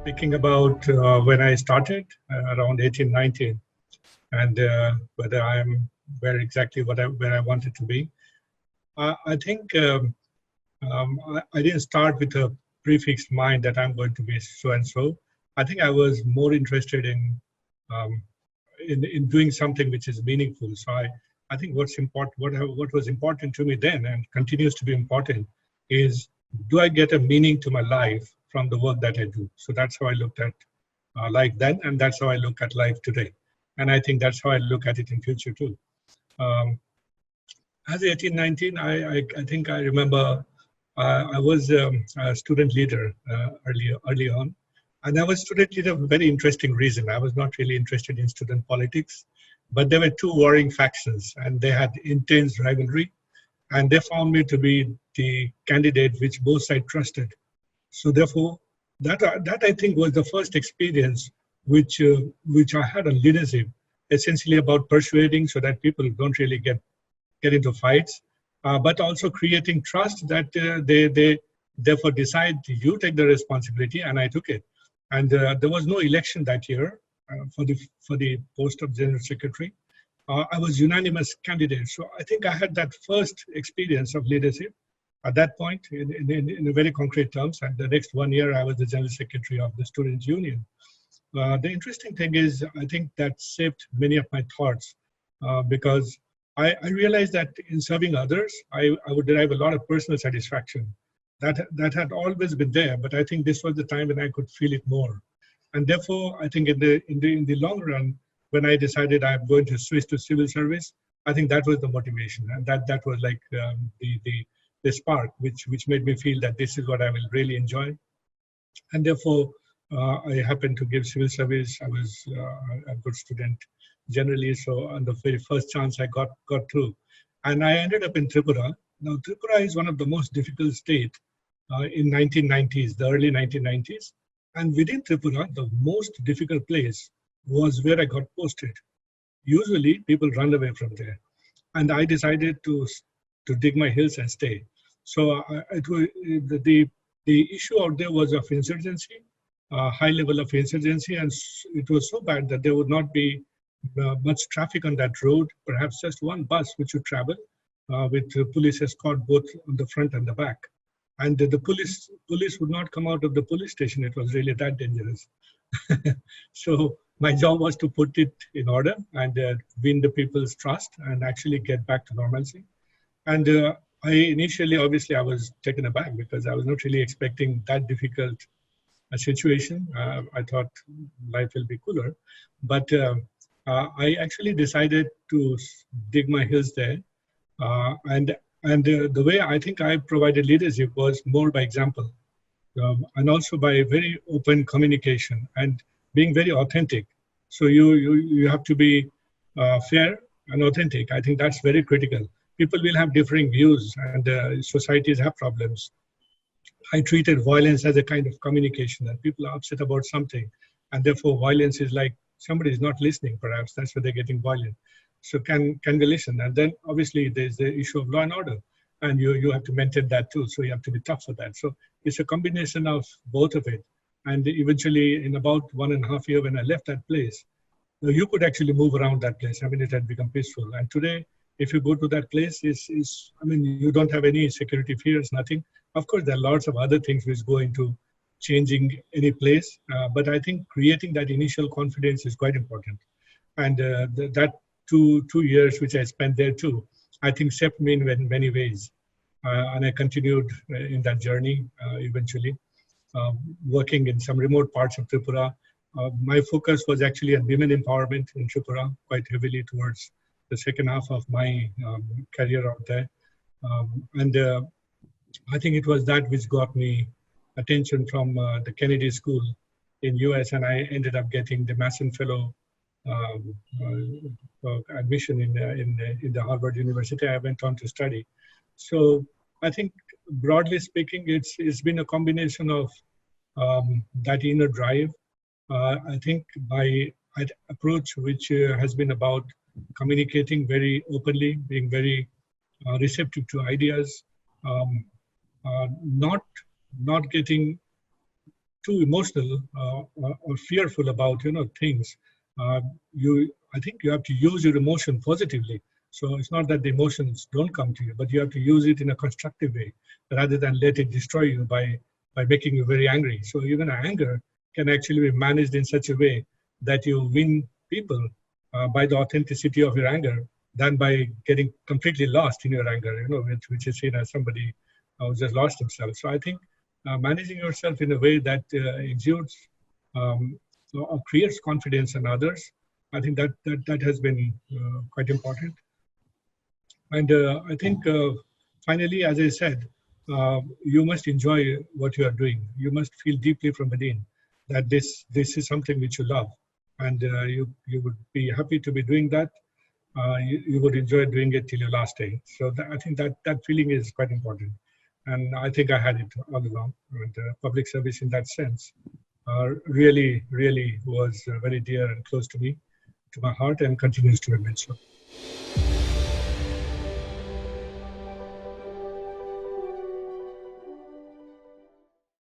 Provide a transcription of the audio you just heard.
Thinking about when I started around 18, 19, and whether I'm where I wanted to be. I think I didn't start with a prefixed mind that I'm going to be so and so. I think I was more interested um, in doing something which is meaningful. So I think what was important to me then and continues to be important is, do I get a meaning to my life from the work that I do? So that's how I looked at life then, and that's how I look at life today. And I think that's how I look at it in future too. Um, as 18, 19, I think I remember I was a student leader early on. And I was student leader for a very interesting reason. I was not really interested in student politics, but there were two warring factions and they had intense rivalry. And they found me to be the candidate which both sides trusted. So therefore, that I think was the first experience which I had on leadership, essentially about persuading so that people don't really get into fights, but also creating trust that they therefore decide you take the responsibility, and I took it. And there was no election that year for the post of general secretary. I was unanimous candidate, so I think I had that first experience of leadership at that point in a very concrete terms. And the next 1 year, I was the general secretary of the student union. The interesting thing is, I think that shaped many of my thoughts because I realized that in serving others, I would derive a lot of personal satisfaction. That had always been there, but I think this was the time when I could feel it more. And therefore, I think in the long run, when I decided I'm going to switch to civil service, I think that was the motivation, and that was like the spark which made me feel that this is what I will really enjoy. And therefore, I happened to give civil service. I was a good student generally, so on the very first chance I got through, and I ended up in Tripura. Now Tripura is one of the most difficult state in 1990s, the early 1990s, and within Tripura, the most difficult place was where I got posted. Usually, people run away from there, and I decided to dig my heels and stay. So the issue out there was of insurgency, high level of insurgency, and it was so bad that there would not be much traffic on that road, perhaps just one bus which would travel with police escort both on the front and the back. And the police would not come out of the police station. It was really that dangerous. So my job was to put it in order and win the people's trust and actually get back to normalcy. And I initially, obviously, I was taken aback because I was not really expecting that difficult a situation. I thought life will be cooler, but I actually decided to dig my heels there, and the way I think I provided leadership was more by example, and also by very open communication and being very authentic. So you have to be fair and authentic. I think that's very critical. People will have differing views, and societies have problems. I treated violence as a kind of communication, that people are upset about something, and therefore violence is like somebody is not listening. Perhaps that's why they're getting violent. So can we listen? And then obviously there's the issue of law and order, and you have to maintain that too. So you have to be tough for that. So it's a combination of both of it. And eventually, in about 1.5 years, when I left that place, you could actually move around that place. I mean, it had become peaceful. And today, if you go to that place, I mean, you don't have any security fears, nothing. Of course, there are lots of other things which go into changing any place, but I think creating that initial confidence is quite important. And that two years which I spent there too, I think shaped me in many ways. And I continued in that journey eventually, working in some remote parts of Tripura. My focus was actually on women empowerment in Tripura, quite heavily towards the second half of my career out there. And I think it was that which got me attention from the Kennedy School in US, and I ended up getting the Masson Fellow admission in the Harvard University. I went on to study. So I think broadly speaking, it's been a combination of that inner drive. I think my approach, which has been about communicating very openly, being very receptive to ideas, not getting too emotional or fearful about things, I think you have to use your emotion positively. So it's not that the emotions don't come to you, but you have to use it in a constructive way rather than let it destroy you by making you very angry. So even anger can actually be managed in such a way that you win people by the authenticity of your anger than by getting completely lost in your anger, which is seen as somebody who just lost himself. So I think managing yourself in a way that exudes or creates confidence in others, I think that has been quite important. And I think finally, as I said, you must enjoy what you are doing. You must feel deeply from within that this is something which you love, and you would be happy to be doing that. You would enjoy doing it till your last day. So I think that feeling is quite important, and I think I had it all along. And public service, in that sense, really was very dear and close to me, to my heart, and continues to remain so.